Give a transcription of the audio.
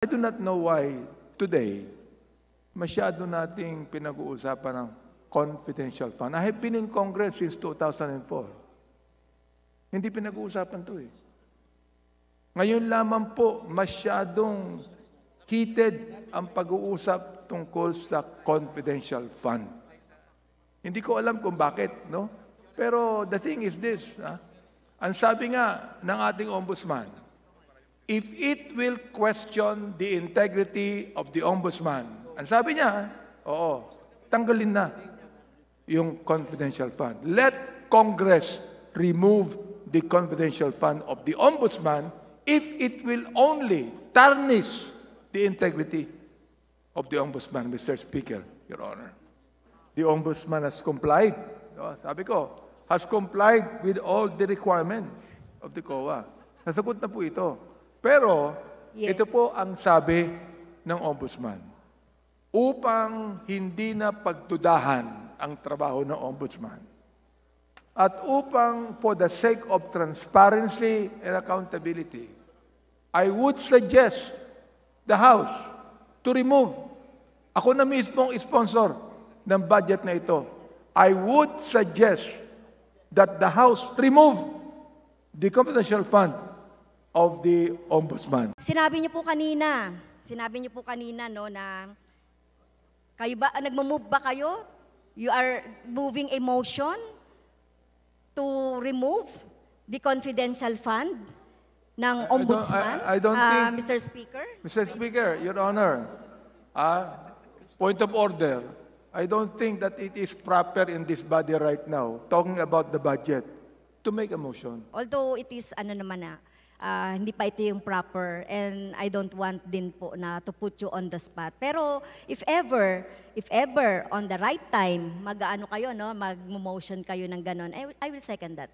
I do not know why today, masyado nating pinag-uusapan ng confidential fund. I have been in Congress since 2004. Hindi pinag-uusapan to eh. Ngayon lamang po, masyadong heated ang pag-uusap tungkol sa confidential fund. Hindi ko alam kung bakit, no? Pero the thing is this, ang sabi nga ng ating ombudsman, if it will question the integrity of the ombudsman, ang sabi niya, oo, tanggalin na yung confidential fund. Let Congress remove the confidential fund of the ombudsman if it will only tarnish the integrity of the ombudsman, Mr. Speaker, Your Honor. The ombudsman has complied. Sabi ko, has complied with all the requirements of the COA. Nasagot na po ito. Pero, ito po ang sabi ng ombudsman. Upang hindi na pagdudahan ang trabaho ng ombudsman, at upang for the sake of transparency and accountability, I would suggest the House to remove. Ako na mismong sponsor ng budget na ito. I would suggest that the House remove the confidential fund of the Ombudsman. Sinabi niyo po kanina no na kayo ba nagmo-move ba kayo? You are moving a motion to remove the confidential fund ng Ombudsman? I don't think, Mr. Speaker? Mr. Speaker, Your Honor, point of order, I don't think that it is proper in this body right now, talking about the budget, to make a motion. Although it is, hindi pa ito yung proper, and I don't want din po na to put you on the spot. Pero if ever, on the right time, mag-motion kayo ng ganon, I will second that.